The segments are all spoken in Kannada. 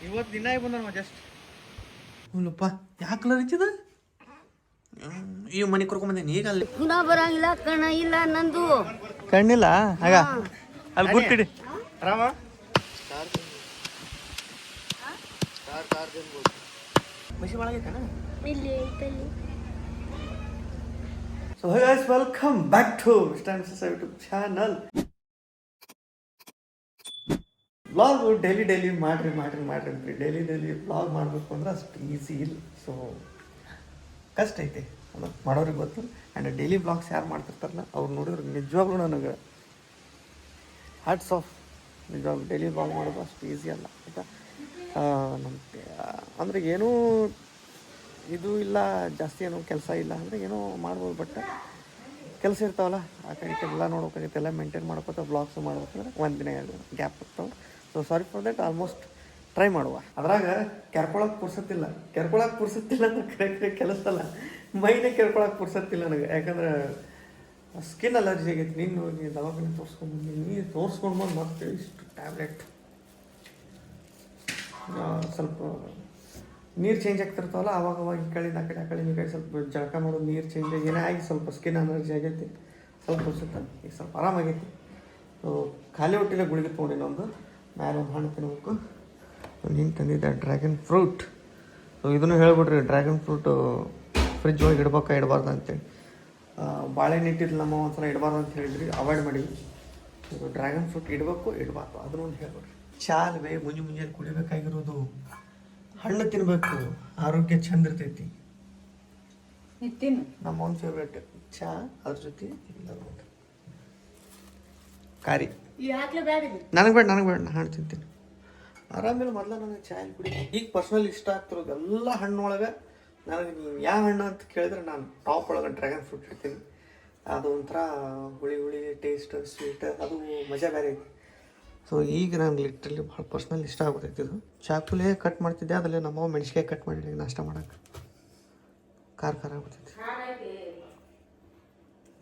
ಇವತ್ತು ದಿನ ಬಂದ ಜಸ್ಟ್ ಹುಲ್ಲಪ್ಪ ಯಾಕೆ ಕಲರ್ ಹಚ್ಚಿದ ಈ ಮನೆ ಕರ್ಕೊಂಬಂದೇನಿ ಈಗ ಅಲ್ಲಿ ಬರಂಗಿಲ್ಲ ಕಣ್ಣ ಇಲ್ಲ ನಂದು ಕಣ್ಣಿಲ್ಲ ಆಗ ಅಲ್ಲಿ ಗುಟ್ಟಿಡಿ ರಾಮ ಮಸಿ ಒಳಗೈತೇನ so hey guys welcome back to mister and sister YouTube channel. Vlog daily ಮಾಡ್ರಿ ಡೈಲಿ ವ್ಲಾಗ್ ಮಾಡಬೇಕು ಅಂದ್ರೆ ಅಷ್ಟು ಈಸಿ ಇಲ್ಲ. ಸೊ ಕಷ್ಟ ಐತೆ ಅದು ಮಾಡೋರಿಗೆ ಗೊತ್ತು. ಆ್ಯಂಡ್ ಡೈಲಿ ವ್ಲಾಗ್ಸ್ ಯಾರು ಮಾಡ್ತಿರ್ತಾರಲ್ಲ ಅವ್ರು ನೋಡಿದ್ರೆ ನಿಜವಾಗ್ಲೂ ನನಗೆ ಹ್ಯಾಟ್ಸ್ ಆಫ್. ನಿಜವಾಗ್ಲೂ ಡೈಲಿ ವ್ಲಾಗ್ ಮಾಡೋದು ಅಷ್ಟು ಈಸಿ ಅಲ್ಲ ಆಯಿತಾ. ನಮಗೆ ಅಂದರೆ ಏನೂ ಇದು ಇಲ್ಲ, ಜಾಸ್ತಿ ಏನೂ ಕೆಲಸ ಇಲ್ಲ ಅಂದರೆ ಏನೋ ಮಾಡ್ಬೋದು. ಬಟ್ ಕೆಲಸ ಇರ್ತಾವಲ್ಲ ಆ ಕಡೆ ಎಲ್ಲ ನೋಡ್ಬೇಕಾಗುತ್ತೆ, ಎಲ್ಲ ಮೇಂಟೈನ್ ಮಾಡ್ಕೋತ ವ್ಲಾಗ್ಸು ಮಾಡ್ಬೇಕಂದ್ರೆ ಒಂದು ದಿನ 2 ದಿನ ಗ್ಯಾಪ್ ಇರ್ತಾವೆ. So sorry for that. Almost try ಮಾಡುವ. ಅದ್ರಾಗ ಕೆರ್ಕೊಳಕ್ಕೆ ಪುರ್ಸತ್ತಿಲ್ಲ ಅಂದ್ರೆ ಕರೆ ಕೆಲಸ ಅಲ್ಲ, ಮೈನೇ ಕೆರ್ಕೊಳಕ್ಕೆ ಪುರ್ಸತ್ತಿಲ್ಲ ನನಗೆ. ಯಾಕಂದ್ರೆ ಸ್ಕಿನ್ ಅಲರ್ಜಿ ಆಗೈತಿ. ನೀನು ಹೋಗಿ ದವಾಖಾನೆ ತೋರಿಸ್ಕೊಂಡು ಬಂದು ಮತ್ತೆ ಇಷ್ಟು ಟ್ಯಾಬ್ಲೆಟ್, ಸ್ವಲ್ಪ ನೀರು ಚೇಂಜ್ ಆಗ್ತಿರ್ತಾವಲ್ಲ ಅವಾಗ ಈ ಕಡೆಯಿಂದ ಆ ಕಡೆ ಈ ಕಡೆ ಸ್ವಲ್ಪ ಜಳಕ ಮಾಡೋದು, ನೀರು ಚೇಂಜ್ ಏನೇ ಆಗಿ ಸ್ವಲ್ಪ ಸ್ಕಿನ್ ಅಲರ್ಜಿ ಆಗೈತಿ. ಸ್ವಲ್ಪ ಅನ್ಸುತ್ತೆ ಈಗ ಸ್ವಲ್ಪ ಆರಾಮಾಗೈತಿ. ಸೊ ಖಾಲಿ ಹೊಟ್ಟೆಲೆ ಗುಳಿಗೆ ತೊಗೊಂಡಿನ ಒಂದು ಮೇಲೆ ಒಂದು ಹಣ್ಣು ತಿನ್ಬೇಕು. ನೀನು ತಂದಿದ್ದೆ ಡ್ರ್ಯಾಗನ್ ಫ್ರೂಟ್. ಸೊ ಇದನ್ನು ಹೇಳ್ಬಿಡ್ರಿ, ಡ್ರ್ಯಾಗನ್ ಫ್ರೂಟು ಫ್ರಿಜ್ ಒಳಗೆ ಇಡಬಾರ್ದು ಅಂತೇಳಿ. ಬಾಳೆಹಣ್ಣು ಇಟ್ಟಿದ್ದು ನಮ್ಮ ಒಂದ್ಸಲ ಇಡಬಾರ್ದು ಅಂತ ಹೇಳಿದ್ರಿ, ಅವಾಯ್ಡ್ ಮಾಡಿವಿ. ಡ್ರ್ಯಾಗನ್ ಫ್ರೂಟ್ ಇಡಬಾರ್ದು ಅದನ್ನು ಒಂದು ಹೇಳ್ಬಿಡ್ರಿ. ಚಾಲ್ವೇ ಮುಂಜಾನೆ ಕುಡಿಬೇಕಾಗಿರೋದು ಹಣ್ಣು ತಿನ್ನಬೇಕು, ಆರೋಗ್ಯ ಚಂದ ಇರ್ತೈತಿ. ನಮ್ಮ ಒಂದು ಫೇವ್ರೇಟ್ ಚಾ, ಅದ್ರ ಜೊತೆ ಕಾರಿ. ನನಗೆ ಬೇಡ ಹಣ್ಣು ತಿಂತೀನಿ ಆರಾಮೇಲೆ. ಮೊದಲ ನನಗೆ ಚಾಯ್ ಕುಡಿ ಈಗ ಪರ್ಸ್ನಲ್ ಇಷ್ಟ ಆಗ್ತಿರೋದು ಎಲ್ಲ ಹಣ್ಣೊಳಗೆ ನನಗೆ ನೀವು ಯಾವ ಹಣ್ಣು ಅಂತ ಕೇಳಿದ್ರೆ ನಾನು ಟಾಪ್ ಒಳಗೆ ಡ್ರ್ಯಾಗನ್ ಫ್ರೂಟ್ ಇಡ್ತೀನಿ. ಅದು ಒಂಥರ ಹುಳಿ ಟೇಸ್ಟ್, ಸ್ವೀಟ್, ಅದು ಮಜಾ ಬೇರೆ ಐತಿ. ಸೊ ಈಗ ನನಗೆ ಲಿಟ್ರಲಿ ಭಾಳ ಪರ್ಸ್ನಲ್ ಇಷ್ಟ ಆಗ್ಬಿಟ್ಟೈತಿ ಇದು. ಚಾಕುಲೇ ಕಟ್ ಮಾಡ್ತಿದ್ದೆ, ಅದರಲ್ಲಿ ನಮ್ಮವ್ವ ಮೆಣಸಿಕಾಯಿ ಕಟ್ ಮಾಡಿ ನಾಷ್ಟ ಮಾಡೋಕೆ ಖಾರ ಆಗ್ಬಿಟ್ಟೈತಿ.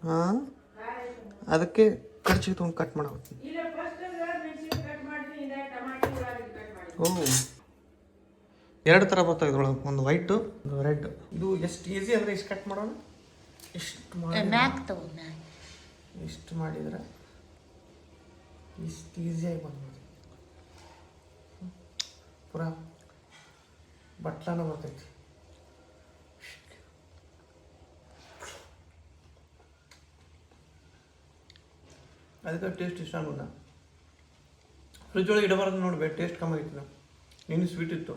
ಹಾಂ, ಅದಕ್ಕೆ ಖರ್ಚಿಗೆ ತೊಗೊಂಡು ಕಟ್ ಮಾಡೋಗ್ತೀನಿ. ಓ, 2 ಥರ ಬರ್ತಾವೆ ಇದ್ರೊಳಗೆ, ಒಂದು ವೈಟು ಒಂದು ರೆಡ್. ಇದು ಎಷ್ಟು ಈಸಿ ಅಂದರೆ ಇಷ್ಟು ಕಟ್ ಮಾಡೋಣ. ಇಷ್ಟು ಮಾಡಿದ್ರೆ ಇಷ್ಟು ಈಸಿಯಾಗಿ ಬಂದ್ಬೋದು. ಪೂರಾ ಬಟ್ಲಾನ ಬರ್ತೈತಿ. ಅದಕ್ಕೆ ಟೇಸ್ಟ್ ಇಷ್ಟ ಅನ್ನೋದ. ಫ್ರಿಜ್ ಒಳಗೆ ಇಡಬಾರ್ದು ನೋಡ್ಬೇಕು, ಟೇಸ್ಟ್ ಕಮ್ಮಿ ಆಗಿತ್ತು. ನಾವು ನೀನು ಸ್ವೀಟ್ ಇತ್ತು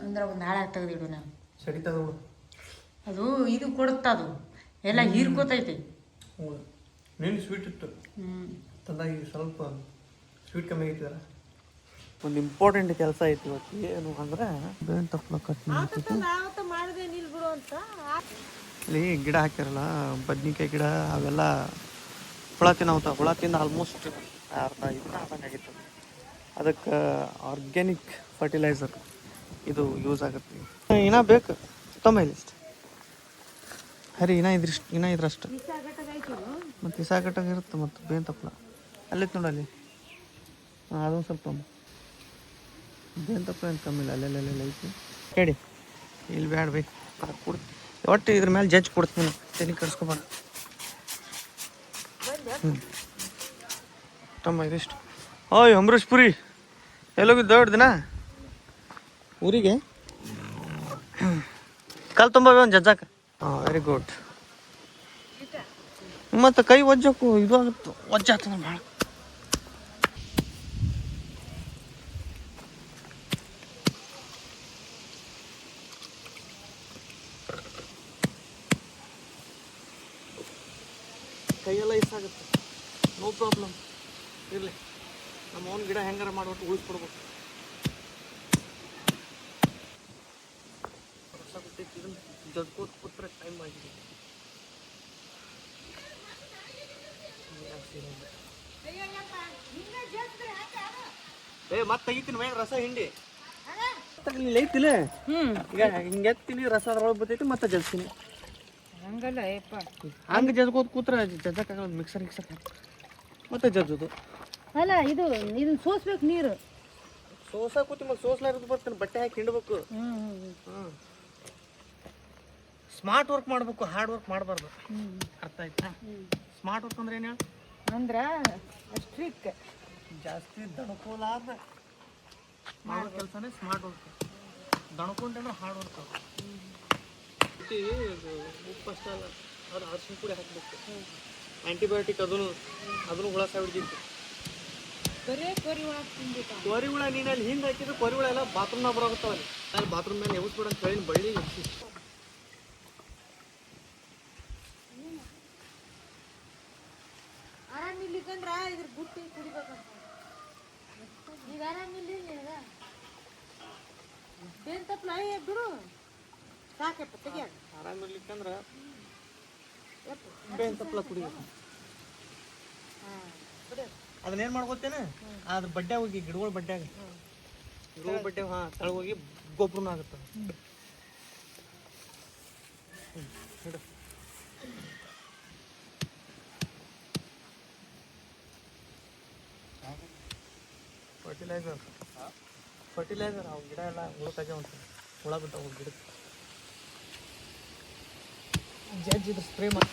ಅಂದ್ರೆ ಒಂದು ನಾಳೆ ತೆಗೆದಿಡು. ನಾವು ಸಡಿ ತಗೋಡು, ಅದು ಇದು ಕೊಡುತ್ತ, ಅದು ಎಲ್ಲ ಹೀರ್ಕೋತೈತಿ. ಹೌದು, ನೀನು ಸ್ವೀಟ್ ಇತ್ತು ತಂದಾಗಿ ಸ್ವಲ್ಪ ಸ್ವೀಟ್ ಕಮ್ಮಿ ಆಗಿತ್ತಲ್ಲ. ಒಂದು ಇಂಪಾರ್ಟೆಂಟ್ ಕೆಲಸ ಐತಿ ಇವತ್ತು. ಏನು ಅಂದ್ರೆ ಬೇವಿನ ತಪ್ಪಲ ಕಟ್ ಮಾಡ್ತಿತ್ತು. ಇಲ್ಲಿ ಗಿಡ ಹಾಕ್ಯಾರಲ್ಲ, ಬದ್ನಿಕಾಯಿ ಗಿಡ, ಅವೆಲ್ಲ ಹುಳ ತಿಂದು ಆಲ್ಮೋಸ್ಟ್ ಅರ್ಧ ಆಗಿತ್ತು. ಅದಕ್ಕೆ ಆರ್ಗ್ಯಾನಿಕ್ ಫರ್ಟಿಲೈಸರ್ ಇದು ಯೂಸ್ ಆಗುತ್ತೆ. ಇನ್ನೂ ಬೇಕು ತೊಂಬೈಲಿ ಇಷ್ಟು ಹರಿ, ಇನ್ನೂ ಇದ್ರಷ್ಟು ಮತ್ತು ಇಸಾಗಟ್ಟಾಗ ಇರುತ್ತೆ. ಮತ್ತು ಬೇವಿನ ತಪ್ಪಲ ಅಲ್ಲಿತ್ತು ನೋಡಲ್ಲಿ, ಅದೊಂದು ಸ್ವಲ್ಪ ಬೇವಿನ ತಪ್ಪಲ ಏನು ಕಮ್ಮಿ ಇಲ್ಲ, ಅಲ್ಲೆಲ್ಲ ಐತಿ. ಹೇಳಿ ಇಲ್ಲಿ ಬ್ಯಾಡ ಬೇಕು ಕೊಡ್ತೀನಿ ಒಟ್ಟು ಇದ್ರ ಮೇಲೆ ಜಡ್ಜ್ ಕೊಡ್ತೀನಿ. ತೆನಿ ಕರ್ಸ್ಕೊಬಾರ. ತಮ್ಮ ಇದಿಷ್ಟು. ಓಯ್ ಅಂಬರೀಶ್ ಪುರಿ ಎಲ್ಲೋಗಿದ್ದು ದಿನ ಊರಿಗೆ? ಕಲ್ ತುಂಬ ಒಂದು ಜಜ್ಜಾಕ. ಹಾಂ, ವೆರಿ ಗುಡ್. ಮತ್ತು ಕೈ ಒಜ್ಜಕ್ಕೂ ಇದು ಆಗುತ್ತೆ, ಒಜ್ಜಾಗ್ತದೆ ಭಾಳ. ಕೈಯೆಲ್ಲ ಇಸಾಗುತ್ತೆ, ನೋ ಪ್ರಾಬ್ಲಮ್. ಇರಲಿ, ನಮ್ಮ ಅವ್ನ ಗಿಡ ಹೆಂಗಾರ ಮಾಡ್ಬಿಟ್ಟು ಉಳಿಸ್ಕೊಡ್ಬೇಕು. ಜಗ್ಗೋದು ಕೂತ್ರೆ ಟೈಮ್ ಆಗಿದೆ. ಮತ್ತೆ ತೆಗಿತೀನಿ ಮೇಲೆ ರಸ ಹಿಂಡಿ ಐತಿಲ್ಲ. ಈಗ ಹಿಂಗೆ ಎತ್ತೀನಿ, ರಸ ಅದ್ರೊಳಗೆ ಬರ್ತೈತಿ, ಮತ್ತೆ ಜಲ್ತೀನಿ. ಹಂಗಲ್ಲ ಯಪ್ಪ. ಹಂಗೆ ಜಜ್ಕೋತ ಕೂತ್ರೆ ಜಜ್ಜಕ್ಕಾಗಲ್ಲ, ಮಿಕ್ಸರ್ ಮತ್ತೆ ಜಜ್ಜೋದು. ಅಲ್ಲ ಇದನ್ನ ಸೋಸ್ಬೇಕು ನೀರು. ಸೋಸ ಕೂತಿ ಮತ್ತೆ ಸೋಸ್ಲಾರದು ಬರ್ತಾನೆ, ಬಟ್ಟೆ ಹಾಕಿ ಹಿಂಡ್ಬೇಕು. ಸ್ಮಾರ್ಟ್ ವರ್ಕ್ ಮಾಡ್ಬೇಕು, ಹಾರ್ಡ್ ವರ್ಕ್ ಮಾಡಬಾರ್ದು. ಅರ್ಥ ಆಯ್ತಾ? ಸ್ಮಾರ್ಟ್ ವರ್ಕ್ ಅಂದ್ರೆ ಏನು ಹೇಳಿ? ಅಂದ್ರ ಸ್ಟ್ರಿಕ್ ಜಾಸ್ತಿ ದಣಕೋಲಾರ್ದ ಮಾಡೋ ಕೆಲಸನೇ ಸ್ಮಾರ್ಟ್ ವರ್ಕ್. ದಣಕೊಂಡ್ರೆ ಹಾರ್ಡ್ ವರ್ಕ್. ಉಪ್ಪು ಅಷ್ಟೇ ಅಲ್ಲ, ಅದು ಅರಿಶಿನ ಪುಡಿ ಹಾಕಬೇಕು. ಆ್ಯಂಟಿಬಯೋಟಿಕ್ ಅದನ್ನು ಹುಳ ಸಾವಿಡ್ದಿತ್ತು. ಕೊರಿ ಹುಳ ನೀನು ಅಲ್ಲಿ ಹಿಂಗೆ ಹಾಕಿದ್ರೆ ಕೊರಿ ಹುಳ ಎಲ್ಲ ಬಾತ್ರೂಮ್ನಾಗ ಬರೋಗುತ್ತಾವಲ್ಲಿ. ಅಲ್ಲಿ ಬಾತ್ರೂಮ್ ಮೇಲೆ ಎಬ್ಸ್ಬಿಡ ಅಂತ ಹೇಳಿ ಬಳ್ಳಿ ಎಬ್ಸಿ. ಆರಾಮಿಲ್ಲಿಕಂದ್ರ ಇದ್ರ ಬುಟ್ಟಿ ಕುಡಿಬೇಕಂತ. ಈಗ ಆರಾಮಿಲ್ಲ ಬೇನ್ ತಪ್ಪಲ ಬಿಡು ಸಾಕಪ್ಪ ತೆಗಿಯ. ಆರಾಮಿರ್ಲಿಕ್ಕಂದ್ರೆ ಬೇನ್ ತಪ್ಪಲ ಕುಡಿಬೇಕು. ಅದನ್ನೇನು ಮಾಡ್ಕೋತೇನೆ, ಅದ್ರ ಬಡ್ಡೆ ಹೋಗಿ ಗಿಡಗಳ ಬಡ್ಡ್ಯಾಗ ತಳಗ ಹೋಗಿ ಗೊಬ್ಬರನೂ ಆಗುತ್ತೆ. ಹಿಡು. ಫರ್ಟಿಲೈಸರ್ ಅವು ಗಿಡ ಎಲ್ಲ ಹುಳಕ್ಕಾಗೆ ಅಂತ ಹುಳ ಬಿಟ್ಟಾವ ಗಿಡಕ್ಕೆ. ಜಡ್ಜ್ ಇದ್ರ ಸ್ಪ್ರೇ ಮಾಡಿ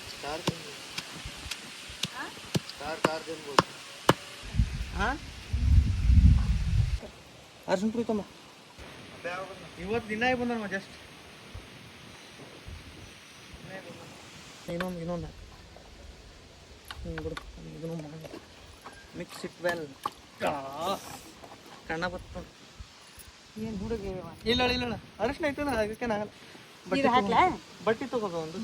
ಅರ್ಶಿನ ಪುಡಿ ತಮ್ಮ. ಇವತ್ತು ದಿನ ಬಂದ ಜಸ್ಟ್ ಇನ್ನೊಂದು ಬಿಡು. ಇದನ್ನು ಮಿಕ್ಸ್ ಇಟ್ ವೆಲ್. ಕಣ್ಣ ಬತ್ತ ಏನು ಹುಡುಗ ಇಲ್ಲ ಅರಿಶಿನ ಐತನ, ಅದಕ್ಕೇನಾಗಲ್ಲ. ಬಟ್ಟೆ ತಗೋದು ಒಂದು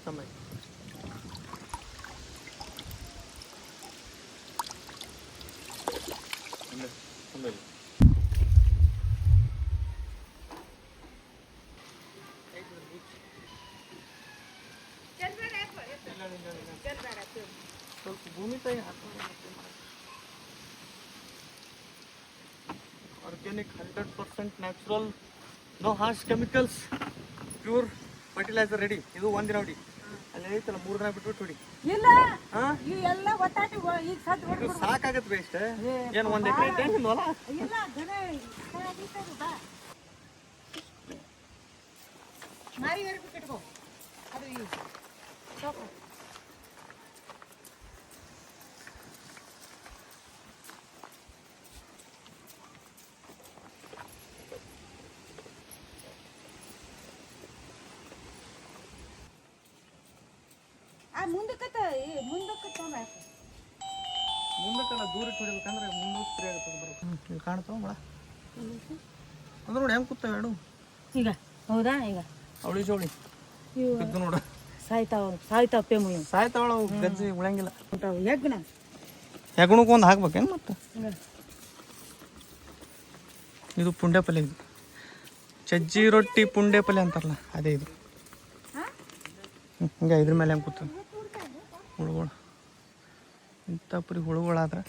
ಸಮಯ. ಸ್ವಲ್ಪ ಭೂಮಿ ತಾಯಿ organic 100% natural, no harsh chemicals, pure fertiliser ready. ಇದು ಒಂದಿನ ಹೊಡಿ, ಅಲ್ಲಿ ಐತಲ್ಲ 3 ದಿನ ಬಿಟ್ಬಿಟ್ಟು ಹೊಡಿ. ಇಲ್ಲ ಎಲ್ಲ ಒತ್ತಾಟಿ ಈಗ ಸದ್ ಹೊಡ್ಬಿಡು. ಸಾಕಾಗತ್ತೆ ಬೇಸ್ಟ್. ಏನು 1 ಎಕರೆ ಐತೆ ನಿಂದು ಹೊಲ? ಇಲ್ಲ ಗನ ಮಾರಿ ವರೆಗೂ ಕಟ್ಕೋ. ಅದು ಈ ಸಾಕು. ಮುಂದಕ್ಕೆ ದೂರ ಹೊಡಿಬೇಕಂದ್ರೆ ಮುಂದೆ ಸ್ಪ್ರೇ ಆಗುತ್ತೆ. ಬರೋದು ಕಾಣ್ತಾವ ಮಳ ಅಂದ್ರೆ ನೋಡಿ ಹೆಂಗೆ ಕೂತಾವ ಎರಡು. ಈಗ ಹೌದಾ? ಈಗ ಅವಳಿ ಜೋಳಿ ಬಿದ್ದು ನೋಡ ಸಾಯ್ತಾವಪ್ಪೆ ಸಾಯ್ತಾವಳ. ಗಜ್ಜಿ ಉಳಂಗಿಲ್ಲ. ಹೆಗ್ಣಕ್ಕೆ ಒಂದು ಹಾಕ್ಬೇಕೇನು ಮತ್ತೆ? ಇದು ಪುಂಡೆ ಪಲ್ಯ. ಇದು ಚಜ್ಜಿ ರೊಟ್ಟಿ ಪುಂಡೆ ಪಲ್ಯ ಅಂತಾರಲ್ಲ, ಅದೇ ಇದು. ಹಿಂಗೆ ಇದ್ರ ಮೇಲೆ ಹೆಂಗೆ ಕೂತ ಹುಳುಗಳು. ಇಂಥ ಪರಿ ಹುಳುಗಳಾದ್ರೆ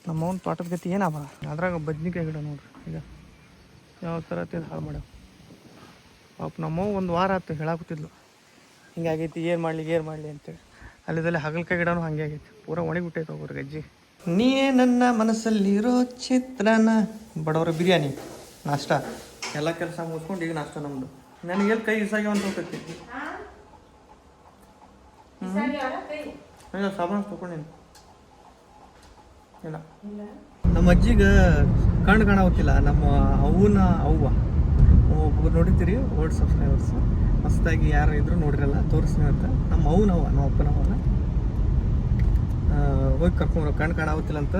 ನಮ್ಮವನ ತೋಟದ ಗತಿ ಏನಾಗ. ಅದ್ರಾಗ ಬದ್ನಿಕಾಯಿ ಗಿಡ ನೋಡ್ರಿ ಈಗ ಯಾವ ಥರ ತಿಂದು ಹಾಳು ಮಾಡ್ಯಾವ. ಪಾಪ ನಮ್ಮವ್ವ 1 ವಾರ ಆಯ್ತು ಹೇಳಾಕತ್ತಿದ್ಲು, ಹಿಂಗಾಗೈತಿ ಏನು ಮಾಡಲಿ ಅಂತೇಳಿ. ಅಲ್ಲಿದಲ್ಲಿ ಹಾಗಲಕಾಯಿ ಗಿಡನೂ ಹಂಗೆ ಆಗೈತಿ, ಪೂರ ಒಣಗಿಬಿಟ್ಟೈತೆ ಹೋಗ್ರಿ ಗಜ್ಜಿ. ನೀಯೇ ನನ್ನ ಮನಸ್ಸಲ್ಲಿರೋ ಚಿತ್ರನ. ಬಡವರ ಬಿರಿಯಾನಿ ನಾಷ್ಟ ಎಲ್ಲ ಕೆಲಸ ಮುಗಿಸ್ಕೊಂಡು ಈಗ ನಾಷ್ಟ ನಮ್ಮದು. ನನಗೆಲ್ಲಿ ಕೈ ಇಸಾಗಿ ಅಂತ ಹೋಗ್ತೈತಿ. ಇಲ್ಲ ಸಾಬಾನು ತೊಗೊಂಡೇನು ಇಲ್ಲ. ನಮ್ಮ ಅಜ್ಜಿಗೆ ಕಣ್ಣು ಕಾಣಾಗುತ್ತಿಲ್ಲ. ನಮ್ಮ ಅವ್ವನ ಅವ್ವ ಒಬ್ಬರು ನೋಡಿದ್ದೀರಿ, ಓಲ್ಡ್ ಸಬ್ಸ್ಕ್ರೈಬರ್ಸ್. ಮಸ್ತಾಗಿ ಯಾರು ಇದ್ರು ನೋಡಿರಲ್ಲ, ತೋರಿಸ್ತೀನಿ ಅಂತ. ನಮ್ಮ ಅವ್ವನವ್ವ, ನಮ್ಮ ಅಪ್ಪನವ್ವನ ಹೋಗಿ ಕರ್ಕೊಂಡು ಕಣ್ಣು ಕಾಣಾಗುತ್ತಿಲ್ಲ ಅಂತ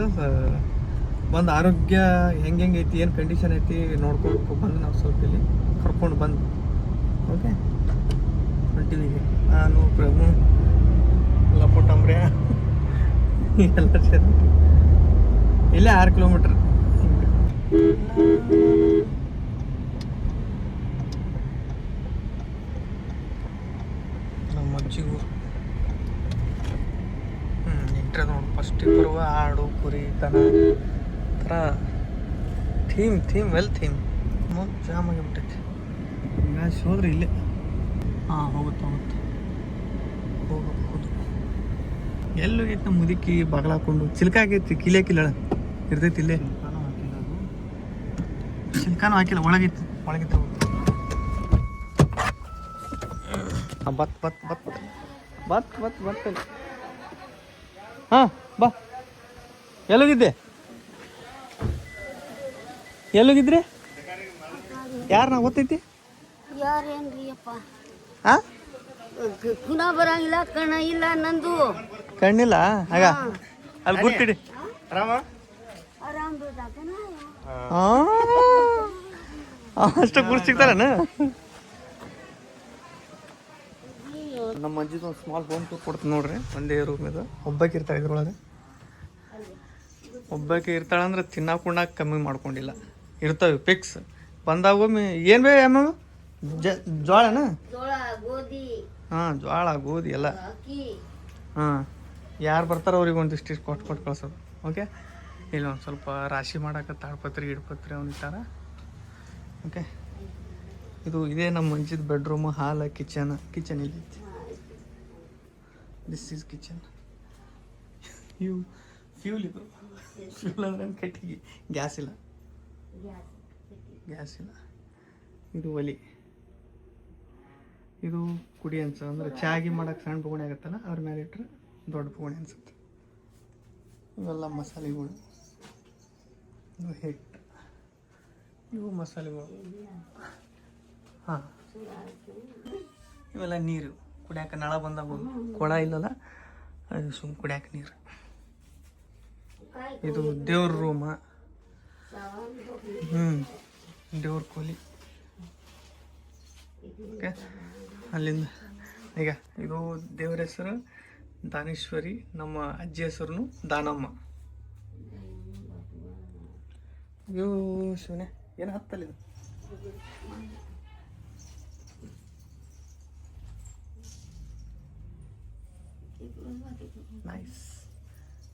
ಬಂದು ಆರೋಗ್ಯ ಹೆಂಗೆ ಐತಿ, ಏನು ಕಂಡೀಷನ್ ಐತಿ ನೋಡ್ಕೊಂಡು ಬಂದು ನಾವು ಸ್ವಲ್ಪ ಇಲ್ಲಿ ಕರ್ಕೊಂಡು ಬಂದು ಓಕೆ ಹೊಂಟಿವಿಗೆ. ನಾನು ಪ್ರಭು ಲಪೋಟಂಬ್ರೆ ಎಲ್ಲ ಸೇರಿ ಇಲ್ಲೇ 6 ಕಿಲೋಮೀಟ್ರ್ ಹಿಂಗೆ. ಫಸ್ಟಿಗೆ ಬರುವ ಆಡು ಕುರಿ ದನ ಥರ ಥೀಮ್ ಜಾಮ್ ಆಗಿಬಿಟ್ಟೈತಿ. ಮ್ಯಾಚ್ ಹೋದ್ರೆ ಇಲ್ಲೇ ಹೋಗುತ್ತೆ ಹೋಗ್ಬೋದು. ಎಲ್ಲೋಗೈತಿ ನಮ್ಮ ಮುದುಕಿ ಬಾಗ್ಲ ಹಾಕೊಂಡು ಚಿಲ್ಕ ಆಗೈತಿ ಕಿಲಿಯಾಕಿಲ್ಲ ಇರ್ತೈತಿ ಇಲ್ಲೇ. ಚಿಲ್ಕಾನು ಹಾಕಿಲ್ಲ ಒಳಗೈತಿ ಬತ್ ಹಾಂ ಬಾ. ಎಲ್ಲೋಗಿದ್ದೆ? ಎಲ್ಲೋಗಿದ್ರಿ? ಯಾರನ್ನ ಗೊತ್ತೈತಿ? ಯಾರೇನ್ರಿಯಪ್ಪ? ಹಾಂ ಗುಣ ಬರಂಗಿಲ್ಲ, ಕಣ ಇಲ್ಲ ನಂದು. ಕಣ್ಣಿಲ್ಲ ಆಗ ಅಲ್ಲಿ ಗುರ್ತಿಡಿ. ಆರಾಮ್ ಅಷ್ಟು ಗುರ್ತು ಸಿಗ್ತಾರನ? ನಮ್ಮ ಅಜ್ಜಿದು ಒಂದು ಸ್ಮಾಲ್ ಹೋಮ್ ಟೂರ್ ಕೊಡ್ತೀನಿ ನೋಡ್ರಿ. ಒಂದೇ ರೂಮ್ ಇದು. ಒಬ್ಬಾಕಿ ಇರ್ತಾಳೆ ಇದ್ರೊಳಗೆ. ಒಬ್ಬಾಕಿ ಇರ್ತಾಳಂದ್ರೆ ತಿನ್ನಾಕ ಕಮ್ಮಿ ಮಾಡ್ಕೊಂಡಿಲ್ಲ. ಇರ್ತವೆ ಫಿಕ್ಸ್. ಬಂದಾಗೊಮ್ಮೆ ಏನು ಬೇ ಅಮ್ಮ? ಜೋಳನ? ಗೋಧಿ. ಹಾಂ, ಜೋಳ ಗೋಧಿ ಎಲ್ಲ. ಹಾಂ, ಯಾರು ಬರ್ತಾರೋ ಅವ್ರಿಗೆ ಒಂದಿಷ್ಟು ಕೊಟ್ಟು ಕಳ್ಸೋದು. ಓಕೆ, ಇಲ್ಲ ಒಂದು ಸ್ವಲ್ಪ ರಾಶಿ ಮಾಡಕ್ಕೆ ತಾಡ್ಪತ್ರಿ ಗಿಡ್ಪತ್ರಿ ಅವನಿಟ್ಟಾರ. ಓಕೆ, ಇದೇ ನಮ್ಮ ಮಂಜಿದ ಬೆಡ್ರೂಮು, ಹಾಲ್, ಕಿಚನ್ ಇಲ್ಲಿ. This is kitchen. ಫ್ಯೂಲ್ ಅಂದ್ರೆ ಕಟ್ಟಿಗೆ. ಗ್ಯಾಸ್ ಇಲ್ಲ. ಇದು ಒಲಿ. ಇದು ಕುಡಿ ಅಂದ್ರೆ ಚಾಗಿ ಮಾಡಕ್ಕೆ ಸಣ್ಣ ಬೊಗಣೆ ಆಗುತ್ತಲ್ಲ, ಅದ್ರ ಮೇಲೆ ಇಟ್ಟರೆ ದೊಡ್ಡ ಬೊಗಣೆ ಅನ್ಸುತ್ತೆ. ಇವೆಲ್ಲ ಮಸಾಲೆಗಳು. ಇದು ಹಿಟ್ಟು. ಇವು ಮಸಾಲೆಗಳು. ಹಾಂ, ಇವೆಲ್ಲ ನೀರು ಕುಡಿಯಾಕ. ನಳ ಬಂದಾಗ ಕೊಳ ಇಲ್ಲಲ್ಲ, ಸುಮ್ಮನೆ ಕುಡಿಯಾಕ ನೀರು. ಇದು ದೇವ್ರ ರೂಮ. ದೇವ್ರ ಕೋಲಿ. ಓಕೆ, ಅಲ್ಲಿಂದ ಈಗ ಇದು ದೇವ್ರ ಹೆಸರು ದಾನೇಶ್ವರಿ. ನಮ್ಮ ಅಜ್ಜಿ ಹೆಸರು ದಾನಮ್ಮ. ಇದು ಶಿವನೇ ಏನು ಹತ್ತಲ್ಲ ಇದು. ನೈಸ್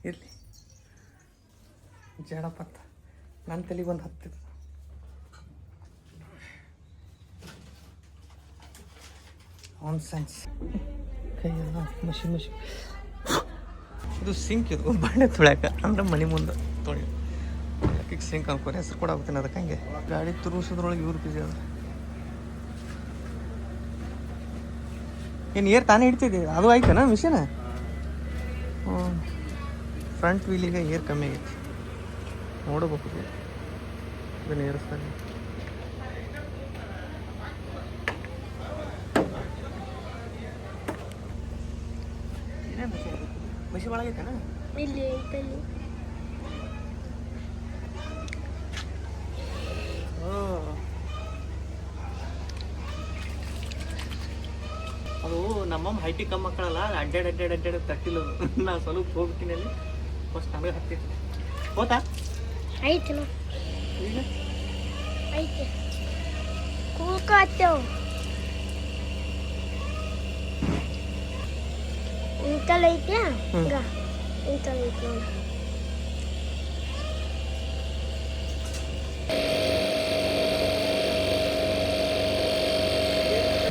ಇರಲಿ. ಜಡಪತ್ತ ನನ್ನ ತಲೆಗೆ ಒಂದು ಹತ್ತಿದ್ದು. ಆನ್ ಸೆನ್ಸ್ ಕೈಯೆಲ್ಲ ಮಷಿನ್. ಇದು ಸಿಂಕ್. ಇದು ಬಾಳೆ ತೊಳ್ಯಾಕ ಅಂದ್ರೆ ಮನೆ ಮುಂದೆ ತೊಳಿ ಸಿಂಕ್ ಅನ್ಕೋರಿ. ಹೆಸರು ಕೂಡ ಹೋಗ್ತೀನಿ ಅದಕ್ಕೆ. ಹಂಗೆ ಗಾಡಿ ತುರುಸೋದ್ರೊಳಗೆ ಇವ್ರು ಬಿಸಿ ಅದ. ಏನು ಏರ್ ತಾನೇ ಹಿಡ್ತಿದ್ದೆ? ಅದು ಆಯ್ತನ ಮಿಷಿನ್? ಫ್ರಂಟ್ ವೀಲಿಗೆ ಏರ್ ಕಮ್ಮಿ ಆಗೈತಿ. ನೋಡಬಹುದು ಇದನ್ನು ಏರಿಸ್ತಾನೆ. ಮಷಿ ಒಳಗೈತನ? ಇಲ್ಲಿ ಐತಲ್ಲಿ. ಅದು ನಮ್ಮಮ್ಮ ಹೈಟಿ ಕಮ್ಮಿ ಮಕ್ಕಳಲ್ಲ, ಅಡ್ಡಾಡ್ ತಟ್ಟಿಲ್ಲ. ನಾ ಸ್ವಲ್ಪ ಹೋಗ್ತೀನಿ ಅಲ್ಲಿ. ಫಸ್ಟ್ ನಮಗೆ ಹತ್ತಿತ್ತು. ಹೋತಾ ಐತನ? ಐತೆ. ಕೂಕಾತೇವ್ ಇಂತಲ್ಲ ಐತ್ಯಾ? ಇಂತಲ್ಲ ಐತಿ ನೋಡಿ.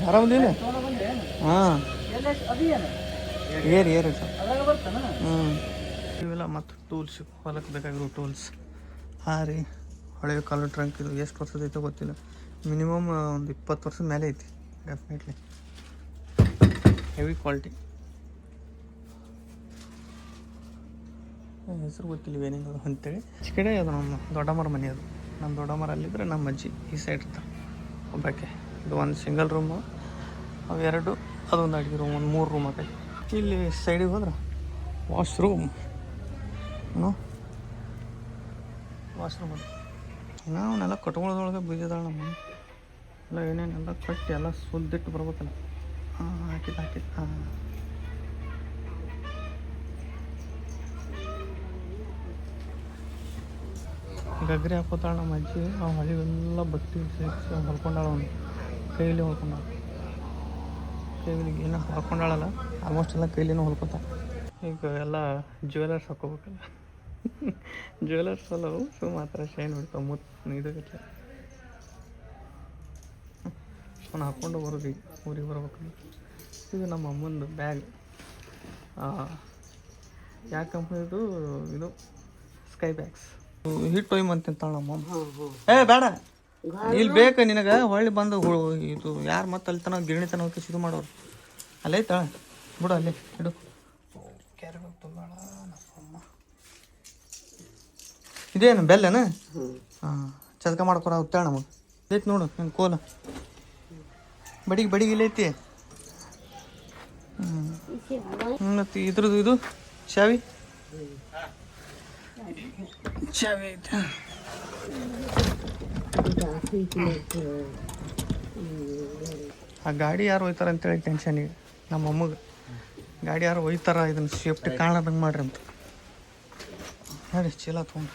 ಆರಾಮದಿಲ್ಲ? ಹಾಂ, ಏರ್ ಇವೆಲ್ಲ ಮತ್ತು ಟೂಲ್ಸ್, ಹೊಲಕ್ಕೆ ಬೇಕಾಗಿರೋ ಟೂಲ್ಸ್. ಹಾಂ ರೀ, ಹಳೆಯ ಕಾಲದ ಟ್ರಂಕ್. ಇದು ಎಷ್ಟು ವರ್ಷದ ಐತೆ ಗೊತ್ತಿಲ್ಲ. ಮಿನಿಮಮ್ ಒಂದು 20 ವರ್ಷದ ಮೇಲೆ ಐತಿ ಡೆಫಿನೆಟ್ಲಿ. Heavy quality. ಹೆಸರು ಗೊತ್ತಿಲ್ಲ ಏನೇನದು ಅಂತೇಳಿ. ಈ ಕಡೆ ಅದು ನಮ್ಮ ದೊಡ್ಡಮ್ಮರ ಮನೆ. ಅದು ನಮ್ಮ ದೊಡ್ಡಮ್ಮರ ಅಲ್ಲಿದ್ರೆ ನಮ್ಮ ಅಜ್ಜಿ ಈ ಸೈಡ್ ಇರ್ತಾರೆ ಒಬ್ಬಾಕೆ. ಇದು ಒಂದು ಸಿಂಗಲ್ ರೂಮು, ಅವು 2, ಅದೊಂದು ಅಡುಗೆ ರೂಮ್, ಒಂದು 3 ರೂಮ್ ಆಗೈತಿ. ಇಲ್ಲಿ ಸೈಡಿಗೆ ಹೋದ್ರೆ ವಾಶ್ರೂಮ್ ಅದು. ನಾವನ್ನೆಲ್ಲ ಕಟ್ಕೊಳ್ಳೋದ್ರೊಳಗೆ ಬೀಜದಾಳ ನಮ್ಮ ಎಲ್ಲ ಏನೇನೆಲ್ಲ ಕಟ್ಟಿ ಎಲ್ಲ ಸುದ್ದಿಟ್ಟು ಬರ್ಬೇಕಲ್ಲ. ಹಾಕಿದ್ದು ಹಾಂ. ಗಗ್ರಿ ಹಾಕೋತಾಳ ನಮ್ಮ ಅಜ್ಜಿ. ಆ ಹೊಳಿವೆಲ್ಲ ಬಟ್ಟೆ ಸೇರಿಸಿ ಹೊಲ್ಕೊಂಡಾಳ. ಅವನು ಕೈಲಿ ಹೊಲ್ಕೊಂಡಾಳ. ಕೈಲಿಗೆ ಏನೋ ಹೊಲ್ಕೊಂಡಾಳಲ್ಲ, ಆಲ್ಮೋಸ್ಟ್ ಎಲ್ಲ ಕೈಲಿನೂ ಹೊಲ್ಕೊತಾಳ. ಈಗ ಎಲ್ಲ ಜ್ಯುವೆಲರ್ಸ್ ಹಾಕೋಬೇಕಲ್ಲ. ಜ್ಯುವೆಲರ್ಸ್ ಅಲ್ಲವು ಸೊ ಮಾತ್ರ ಶೈನ್ ಹೊಡಿತಾವೆ ಇದಕ್ಕೆ ಅವ್ನು ಹಾಕ್ಕೊಂಡು ಬರೋದು ಈಗ ಊರಿಗೆ ಬರ್ಬೇಕಂದ್ರೆ. ಇದು ನಮ್ಮ ಅಮ್ಮಂದು ಬ್ಯಾಗ್. ಯಾವ ಕಂಪ್ನಿದು ಇದು ಸ್ಕೈ ಬ್ಯಾಗ್ಸ್. ಹಿಟ್ಟು ಒಯ್ಯಂತಾಳ ನಮ್ಮಮ್ಮ. ಬೇಡ ಇಲ್ಲಿ ಬೇಕು ನಿನಗೆ ಹೊಳ್ಳಿ ಬಂದು ಇದು ಯಾರು ಮತ್ತೆ ಅಲ್ಲಿ ತನಕ ಗಿರಣಿ ತನಕ ಹೋಗಿ ಇದು ಮಾಡೋರು ಅಲ್ಲೈತ ಬಿಡು ಅಲ್ಲಿ ಇಡು. ಕ್ಯಾರಿ ಬ್ಯಾಗ್ ತಗೋಬೇಡ ನಮ್ಮಮ್ಮ. ಇದೇನು ಬೆಲ್ಲನ? ಹಾಂ ಚದಕ ಮಾಡ್ಕೊರ ಉತ್ತಾಳ ನಮಗೆ ಐತಿ ನೋಡು ನಿನ್ನ ಕೋಲ ಬಡಿಗೆ ಇಲ್ಲೈತಿ. ಮತ್ತು ಇದ್ರದ್ದು ಇದು ಚಾವಿ ಐತೆ. ಆ ಗಾಡಿ ಯಾರು ಒಯ್ತಾರ ಅಂತೇಳಿ ಟೆನ್ಷನ್ ಈಗ ನಮ್ಮ ಅಮ್ಮಗೆ. ಗಾಡಿ ಯಾರು ಒಯ್ತಾರ ಇದನ್ನು ಸೇಫ್ಟಿ ಕಾಣದಂಗೆ ಮಾಡ್ರಿ ಅಂತ ನೋಡಿ ಚೀಲ ತೊಗೊಂಡು.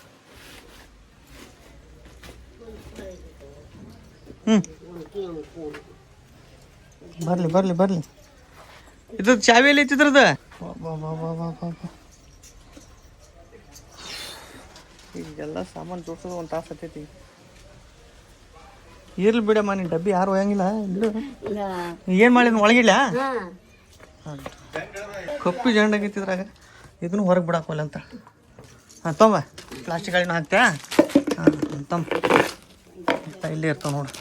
ಬರ್ಲಿ ಇದ್ರದ್ದು ಚಾವಿ ಎಲ್ಲಿ ಐತಿದ್ರದ? ಈಗೆಲ್ಲ ಸಾಮಾನು ಜೋಡ್ಸೋದು ಒಂದು ತಾಸು ಹತ್ತೈತಿ. ಇರ್ಲಿ ಬಿಡಮ್ಮ, ನೀನು ಡಬ್ಬಿ ಯಾರು ಒಯ್ಯಂಗಿಲ್ಲ. ಏನು ಮಾಡಿ ಒಳಗಿಲ್ಲ ಕಪ್ಪಿ ಜಂಡ ಆಗೈತಿದ್ರಾಗ ಇದನ್ನು ಹೊರಗೆ ಬಿಡಾಕೋಲ್ಲ ಅಂತ. ಹಾಂ ತೊಂಬ ಪ್ಲಾಸ್ಟಿಕ್ ಗಾಳಿನ ಹಾಕ್ತ್ಯಾ? ಹಾಂ ತೊಂಬ ಇಲ್ಲೇ ಇರ್ತಾವ ನೋಡು.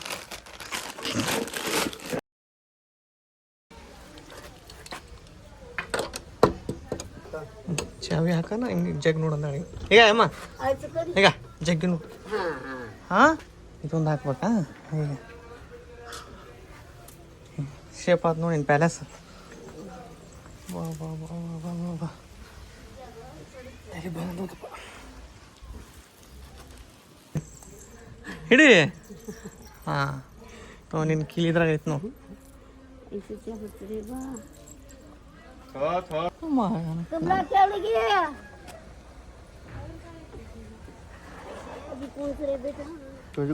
ಚಾವಿ ಹಾಕೋಣ ಹಿಂಗೆ ಜಗ್ ನೋಡೋಣ ಈಗ ಅಮ್ಮ. ಈಗ ಜಗ್ಗಿ ನೋಡು. ಹಾಂ ಇದೊಂದು ಹಾಕ್ಬೇಕಾ? ಈಗ ಶೇಪ್ ಆಯ್ತು ನೋಡಿ ನಿನ್ನ ಪ್ಯಾಲೇಸ್. ಬಾ ಬಾ ಬಾ ಬಾ ಬಾ ಬಾ ಬಂದಪ್ಪ ಹಿಡಿ. ಹಾಂ ತೊ ನಿನ್ನ ಕೀಲಿದ್ರಾಗ ಐತೆ ನೋಡು.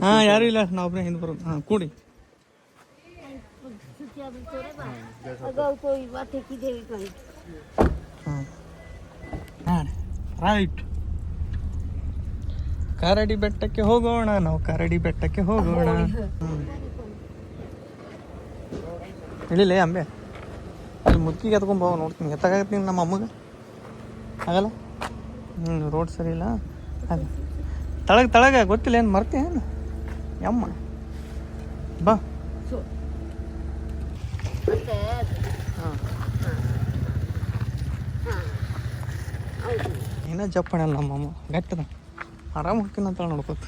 ಹಾಂ ಯಾರು ಇಲ್ಲ, ನಾವೊಬ್ಬರೇ ಹಿಂದೆ ಬರೋದು. ಹಾಂ ಕೂಡಿ ಹಾಂ ರೈಟ್. ಕಾರಡಿ ಬೆಟ್ಟಕ್ಕೆ ಹೋಗೋಣ ನಾವು, ಕಾರಡಿ ಬೆಟ್ಟಕ್ಕೆ ಹೋಗೋಣ. ಹೇಳಿಲ್ಲ ಅಂಬೆ ಅಲ್ಲಿ ಮುತ್ತಿಗೆ ಎತ್ಕೊಂಡ್ ಹೋಗ ನೋಡ್ತೀನಿ. ಎತ್ತಾಗತ್ತೀನಿ ನಮ್ಮ ಅಮ್ಮಗೆ ಆಗಲ್ಲ. ರೋಡ್ ಸರಿ ಇಲ್ಲ. ಅದು ತಳಗ ಗೊತ್ತಿಲ್ಲ ಏನು ಮರ್ತೇನು ಯಮ್ಮ. ಬಾ ಏನೋ ಜಪ್ಪಣ ಅಲ್ಲ ನಮ್ಮಮ್ಮ ಗಟ್ಟದ ಆರಾಮ್ ಹೋಗ್ತೀನಿ ಅಂತ ನೋಡ್ಕೊತ.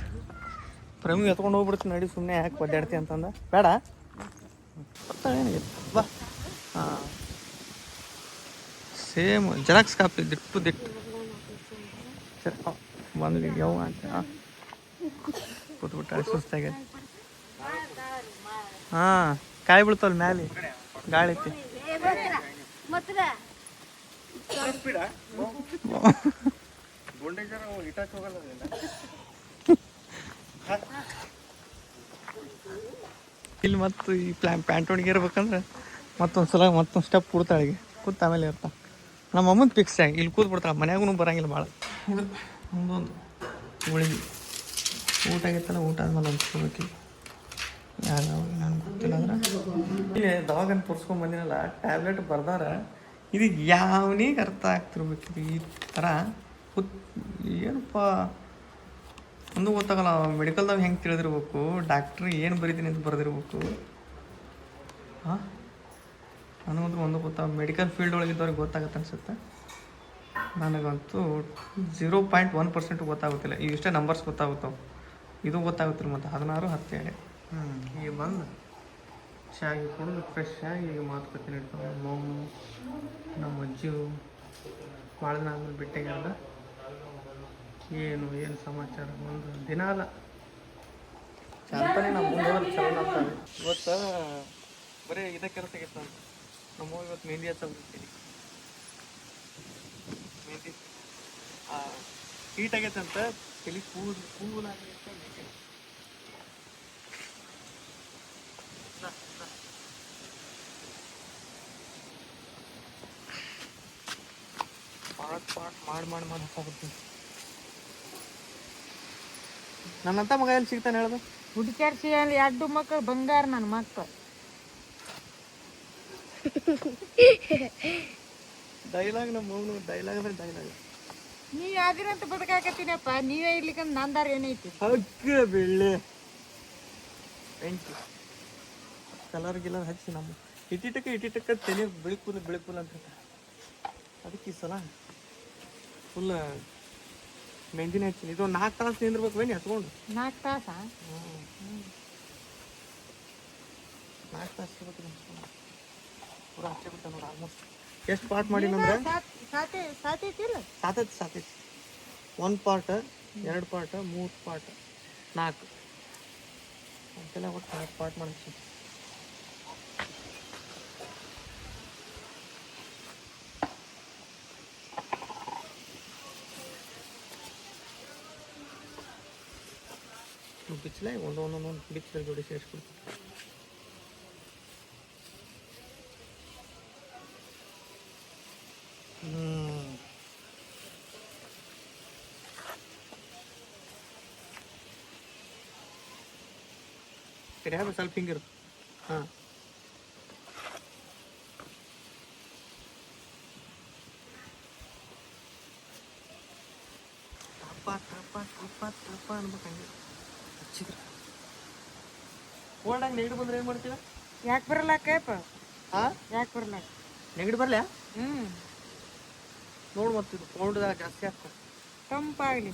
ಪ್ರೇಮಿಗೆ ಎತ್ಕೊಂಡು ಹೋಗ್ಬಿಡ್ತೀನಿ ನಡಿ ಸುಮ್ಮನೆ ಯಾಕೆ ಒದ್ದಾಡ್ತಿ ಅಂತಂದ. ಬೇಡ ಏನಾಗಿತ್ತು ಬಾ. ಹಾಂ ಸೇಮ್ ಜೆರಾಕ್ಸ್ ಕಾಪಿ ದಿಟ್ಟು ಬಂದ್ವಿ ಯಾವ ಅಂತ ಕೂತ್ಬಿಟ್ಟ ಸುಸ್ತಾಗ್ಯದ. ಹಾಂ ಕಾಯಿ ಬೀಳ್ತಾವಲ್ಲ ಮ್ಯಾಲೆ ಗಾಳಿ ಐತಿ. ಇಲ್ಲಿ ಮತ್ತು ಈ ಪ್ಯಾಂಟ್ ಒಣಗಿ ಇರ್ಬೇಕಂದ್ರೆ ಮತ್ತೊಂದು ಸ್ಟೆಪ್ ಕೊಡ್ತಾಳಿಗೆ ಕೂತ್ ಆಮೇಲೆ ಇರ್ತಾ. ನಮ್ಮ ಅಮ್ಮನ ಫಿಕ್ಸ್ ಆಗಿ ಇಲ್ಲಿ ಕೂತ್ ಬಿಡ್ತಾಳೆ. ಮನ್ಯಾಗೂ ಬರಂಗಿಲ್ಲ ಭಾಳ. ಇದು ಮುಂದೊಂದು ಉಳಿದು ಊಟ ಆಗೈತಲ್ಲ, ಊಟ ಆದ್ಮೇಲೆ ಅನ್ಸ್ಕೋಬೇಕು. ಯಾವ ನನಗೆ ಗೊತ್ತಿಲ್ಲ ಅಂದ್ರೆ ಇಲ್ಲಿ ದವಾಖಾನೆ ತೋರಿಸ್ಕೊಂಡು ಬಂದಿನಲ್ಲ, ಟ್ಯಾಬ್ಲೆಟ್ ಬರ್ದಾರ. ಇದು ಯಾವನಿಗೆ ಅರ್ಥ ಆಗ್ತಿರ್ಬೇಕು ಈ ಥರ ಏನಪ್ಪ ಒಂದು ಗೊತ್ತಾಗಲ್ಲ. ಮೆಡಿಕಲ್ದಾಗ ಹೆಂಗೆ ತಿಳಿದಿರ್ಬೇಕು, ಡಾಕ್ಟ್ರ್ ಏನು ಬರೀತೀನಿ ಅಂತ ಬರೆದಿರ್ಬೇಕು. ಹಾಂ ನನಗಂತೂ ಒಂದು ಮೆಡಿಕಲ್ ಫೀಲ್ಡ್ ಒಳಗಿದ್ದವ್ರಿಗೆ ಗೊತ್ತಾಗತ್ತೆ ಅನ್ಸುತ್ತೆ. ನನಗಂತೂ 0.1% ಗೊತ್ತಾಗುತ್ತಿಲ್ಲ. ಇವಿಷ್ಟೇ ನಂಬರ್ಸ್ ಗೊತ್ತಾಗುತ್ತವೆ. ಇದು ಗೊತ್ತಾಗುತ್ತಿಲ್ಲ ಮತ್ತು 16, 17. ಈಗ ಬಂದು ಚಾಗಿ ಕುಡಿದು ಫ್ರೆಶ್ ಆಗಿ ಈಗ ಮಾತುಕತೆ ಇಡ್ತಾವೆ. ನಮ್ಮ ಅಜ್ಜಿಯು ಭಾಳ ದಿನ ಆದ್ಮೇಲೆ ಭೇಟಿಯಾಗ್ಯಾರ. ಏನು ಸಮಾಚಾರ ಒಂದು ದಿನ ಅಲ್ಲ ಚಂತಾನೆ ನಾವು ಮುಂದೆ ಹೋದ್ರೆ ಚಲೋ ಆಗ್ತದೆ. ಇವತ್ತು ಬರೀ ಇದೇ ಕೆಲಸ ಆಗಿತ್ತು ಅಂತ ನಮ್ಮ ಇವತ್ತು ಮೆಹಂದಿ ಹಚ್ಚಿರ್ತೀವಿ. ಮೆಹಂದಿ ಹೀಟ್ ಆಗೈತೆ ಅಂತ ತಲೆ ಕೂಲಾಗೈತೆ. ಸ್ಪಾಟ್ ಮಾಡಿ ಹಾಕೋಬಿಡ್ತೀನಿ. ನನ್ನಂತ ಮಗ ಎಲ್ಲಿ ಸಿಗ್ತಾನೆ ಹೇಳೋದು? ಹುಡುಕ್ಯಾರ್ಸಿ ಅಲ್ಲಿ 2 ಮಕ್ಕಳು ಬಂಗಾರ ನನ್ನ ಮಕ್ಕಳು. ಡೈಲಾಗ್ ನಮ್ಮ ಮಗನು ಡೈಲಾಗ್ ಅಂದ್ರೆ ಡೈಲಾಗ್. ನೀವ್ ಯಾವ್ದಿರಂತ ಬದುಕಾಕತ್ತೀನಪ್ಪ, ನೀವೇ ಇರ್ಲಿಕ್ಕಂದ್ ನಂದಾರ ಏನೈತಿ? ಹಗ್ಗ ಬೆಳ್ಳೆ ಪೆಂಚಿ ಕಲರ್ ಗಿಲರ್ ಹಚ್ಚಿ ನಮ್ಮ ಇಟ್ಟಿಟ್ಟಕ್ಕೆ ತೆನೆ ಬೆಳಕುಲ್ ಅಂತ ಅದಕ್ಕೆ ಈ ಸಲ ಫುಲ್ ಮೆಹಂದಿನ ಹಚ್ಚಿನಿ. ಇದು 4 ತಾಸು ನಿಂದಿರ್ಬೇಕು ಬನ್ನಿ ಹತ್ಕೊಂಡು. 4 ತಾಸ? 4 ತಾಸು ಇರ್ಬೇಕು ಪೂರ ಹಚ್ಚೆ ಬಿಟ್ಟ ನೋಡಿ. ಆಲ್ಮೋಸ್ಟ್ ಎಷ್ಟು ಪಾರ್ಟ್ ಮಾಡಿನಂದ್ರೆ ಸಾತೈತಿ 1 ಪಾರ್ಟ್ 2 ಪಾರ್ಟ್ 3 ಪಾರ್ಟ್ 4 ಅಂತೆಲ್ಲ ಒಟ್ಟು 4 ಪಾರ್ಟ್ ಮಾಡಿಸಿ. ಬಿಚ್ಚಲೆ ಒಂದೊಂದು ಬಿಚ್ಚಲ ಜೋಡಿ ಸೇರಿಸ್ಬಿಡ್ತೀವಿ. ಕಡೆ ಹಾಗೆ ಸ್ವಲ್ಪ ಹಿಂಗಿರುತ್ತೆ. ಹಾಂ ಟಪ್ಪ ಅನ್ಬೇಕು ಹಂಗೆ ಹಚ್ಚಿದ್ರೆ ಓಲ್ಡಾಗ ನೆಗಡಿ ಬಂದ್ರೆ ಏನು ಮಾಡ್ತೀವಿ? ಯಾಕೆ ಬರಲ್ಲ ಅಕ್ಕಪ್ಪ? ಹಾಂ ಯಾಕೆ ಬರಲ್ಲ? ನೆಗಡಿ ಬರಲ್ಲ? ಹ್ಞೂ ನೋಡು ಮತ್ತಿದು ಕೋಲ್ಡ್ದಾಗ ಜಾಸ್ತಿ ಆಗ್ತದೆ. ತಂಪಾಗಲಿ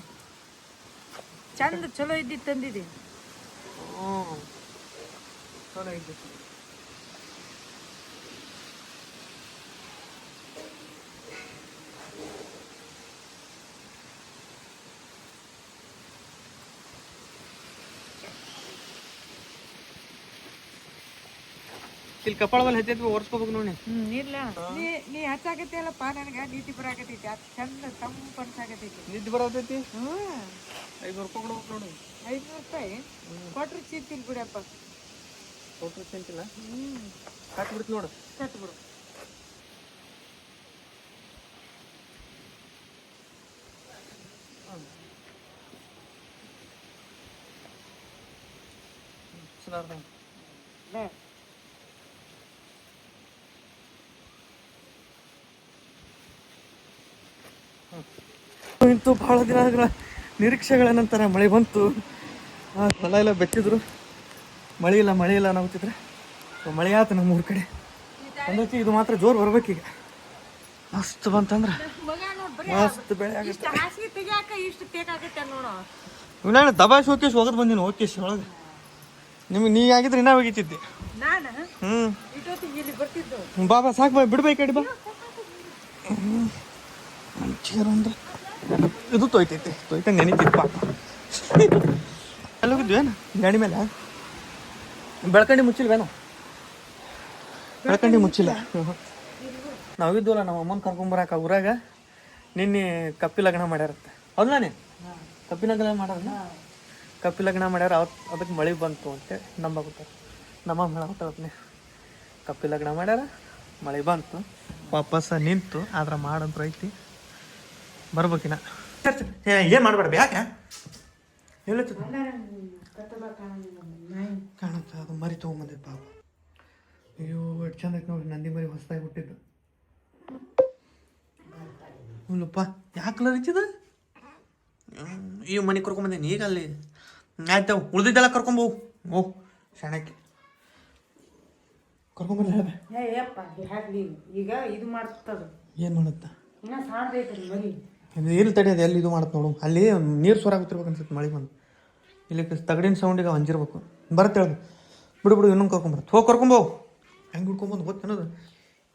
ಚಂದ ಚಲೋ ಇದ್ದಿದ್ದು ತಂದಿದೆ. ಹ್ಞೂ ಚಲೋ ಇದ್ದೈತಿ. ಇಲ್ಲಿ ಕಪಾಳ ಮೇಲೆ ಹಚ್ಚೈತಿ ಒರ್ಸ್ಕೋಬೇಕು ನೋಡಿ. ಇಲ್ಲ ನೀ ಹಚ್ಚಾಕತ್ತಲ್ಲಪ್ಪ, ನನಗೆ ನೀತಿ ಬರಾಕತ್ತೈತಿ. ಅದು ಚಂದ ತಂಪು ಅನ್ಸಾಕತ್ತೈತಿ. ನಿದ್ದೆ ಬರತೈತಿ. 500 ರೂಪಾಯಿ ಕೊಡ್ಬೇಕು ನೋಡಿ. 500 ರೂಪಾಯಿ ಕೊಟ್ರೆ ಚಿಂತಿಲ್ ಬಿಡಪ್ಪ. ಕೊಟ್ರೆ ಚಿಂತಿಲ್ಲ. ಕಟ್ಬಿಡ್ತು ನೋಡು. ಕಟ್ಬಿಡು. ಇಂತೂ ಭಾಳ ದಿನಗಳ ನಿರೀಕ್ಷೆಗಳ ನಂತರ ಮಳೆ ಬಂತು. ಹೊಲ ಎಲ್ಲ ಬೆಚ್ಚಿದ್ರು. ಮಳೆ ಇಲ್ಲ ನಾವುತ್ತಿದ್ರೆ. ಸೊ ಮಳೆ ಆಯ್ತು ನಮ್ಮ ಊರ ಕಡೆ ಅಂದಕ್ಕೆ. ಇದು ಮಾತ್ರ ಜೋರು ಬರ್ಬೇಕೀಗ. ಮಸ್ತ್ ಬಂತಂದ್ರೆ ಮಸ್ತ್ ಬೆಳೆ ಆಗುತ್ತೆ. ನಾನು ದಬಾಯಿಸಿ ಹೋಗಿ ಹೋಗೋದು ಬಂದಿನಿ. ಓಕೆ ಒಳಗೆ ನಿಮ್ಗೆ ನೀ ಆಗಿದ್ರೆ ಇನ್ನೂ ಹೋಗಿತ್ತಿದ್ದೆ. ಬಾಬಾ ಸಾಕು ಬಾ ಬಿಡ್ಬೇಕು ಕಡೆ ಬಾ. ಮಂಚಿಗರ ಅಂದ್ರೆ ಇದು ತೊಯ್ತಂಗೆ ನೆನಿತಿತ್ತು ಪಾಪ. ಅಲ್ಲಿ ಹೋಗಿದ್ವೇನು ಗಾಡಿ ಮೇಲೆ? ಬೆಳ್ಕಂಡಿ ಮುಚ್ಚಿಲ್ವೇನು? ಬೆಳ್ಕಂಡಿ ಮುಚ್ಚಿಲ್ಲ. ನಾವಿದ್ವಲ್ಲ ನಮ್ಮ ಅಮ್ಮನ ಕರ್ಕೊಂಬರಾಕ ಊರಾಗ. ನಿನ್ನೆ ಕಪ್ಪಿ ಲಗ್ನ ಮಾಡ್ಯಾರತ್ತೆ. ಹೌದು ನಾನೇ ಕಪ್ಪಿ ಲಗ್ನ ಮಾಡ್ಯಾರ. ಅದಕ್ಕೆ ಮಳೆ ಬಂತು ಅಂತೇಳಿ ನಂಬಾಗುತ್ತಾರೆ. ನಮ್ಮ ಹೇಳತ್ತವತ್ನೇ ಕಪ್ಪಿ ಲಗ್ನ ಮಾಡ್ಯಾರ, ಮಳೆ ಬಂತು, ವಾಪಸ್ ನಿಂತು. ಆದ್ರೆ ಮಾಡಂತ ಐತಿ, ಬರ್ಬೇಕಿನ. ಏನು ಮಾಡಬೇಡ ಯಾಕೆ ಹೇಳುತ್ತ ಕಾಣುತ್ತ. ಅದು ಮರಿ ತೊಗೊಂಬಂದಿದ್ದು ಪಾಪ. ಅಯ್ಯೋ ಎಷ್ಟು ಚಂದ ಐತೆ ನೋಡಿ. ನಂದಿ ಮರಿ ಹೊಸದಾಗಿ ಹುಟ್ಟಿದ್ದು. ಹುಲ್ಲಪ್ಪ ಯಾಕೆ ಕಲರ್ ಇಚ್ಚಿದ? ಈ ಮನೆ ಕರ್ಕೊಂಬಂದೇನಿ ಈಗ. ಅಲ್ಲಿ ಆಯ್ತು ಉಳ್ದಿದ್ದೆಲ್ಲ ಕರ್ಕೊಂಬೋವು. ಶಾಣಕ್ಕೆ ಕರ್ಕೊಂಬರ್ಲಿ ಹೇಳ. ಈಗ ಇದು ಮಾಡ್ತದ. ಏನು ಮಾಡುತ್ತ? ಇನ್ನ ಸಾಣದೈತ್ರಿ ಮರಿ. ಇಲ್ಲಿ ತಡೆಯೋದು ಎಲ್ಲಿ ಇದು ಮಾಡುತ್ತೆ ನೋಡು. ಅಲ್ಲಿ ನೀರು ಸೊರಾಗುತ್ತಿರ್ಬೇಕು ಅನ್ಸುತ್ತೆ ಮಳೆ ಬಂದು. ಇಲ್ಲಿ ತಗಡಿನ ಸೌಂಡಿಗೆ ಹಂಜಿರ್ಬೇಕು. ಬರುತ್ತೆ ಹೇಳೋದು. ಬಿಡು ಇನ್ನೊಂದು ಕರ್ಕೊಂಬರುತ್ತೆ. ಹೋಗಿ ಕರ್ಕೊಂಬೋವು. ಹೆಂಗೆ ಹಿಡ್ಕೊಂಬಂದು ಗೊತ್ತನ್ನೋದು.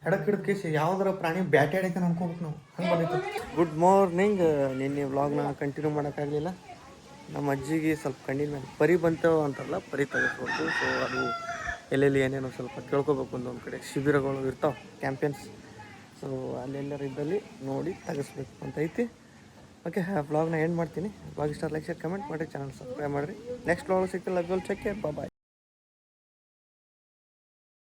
ಎಡಕ್ಕೆ ಹಿಡಿದ ಕೇಸಿ ಯಾವ್ದಾರ ಪ್ರಾಣಿ ಬ್ಯಾಟೆ ಆಡೈತೆ ಅನ್ಕೋಬೇಕು ನಾವು. ಹಂಗೆ ಬಂದೈತೆ. Good morning. ನಿನ್ನೆ ವ್ಲಾಗ್ನ ಕಂಟಿನ್ಯೂ ಮಾಡೋಕ್ಕಾಗಲಿಲ್ಲ. ನಮ್ಮ ಅಜ್ಜಿಗೆ ಸ್ವಲ್ಪ ಕಣ್ಣಿನ ಮೇಲೆ ಪರಿ ಬಂತವ ಅಂತಲ್ಲ, ಪರಿ ತೆಗೆಸ್ಬೇಕು. ಸೊ ಅದು ಎಲ್ಲೆಲ್ಲಿ ಏನೇನೋ ಸ್ವಲ್ಪ ಕೇಳ್ಕೊಬೇಕು. ಒಂದೊಂದು ಕಡೆ ಶಿಬಿರಗಳು ಇರ್ತಾವೆ, ಕ್ಯಾಂಪೇನ್ಸ್. ಸೊ ಅಲ್ಲೆಲ್ಲರೂ ಇದ್ದಲ್ಲಿ ನೋಡಿ ತೆಗಿಸ್ಬೇಕು ಅಂತ ಐತಿ. ಓಕೆ, ವ್ಲಾಗ್ನ ಎಂಡ್ ಮಾಡ್ತೀನಿ. ವ್ಲಾಗ್ ಇಷ್ಟ ಲೈಕ್ ಶೇರ್ ಕಮೆಂಟ್ ಮಾಡಿ, ಚಾನಲ್ ಸಬ್ಸ್ಕ್ರೈಬ್ ಮಾಡಿರಿ. ನೆಕ್ಸ್ಟ್ ವ್ಲಾಗ್ ಸಿಗ್ತಿಲ್ಲ. Love you all. Take care. Bye.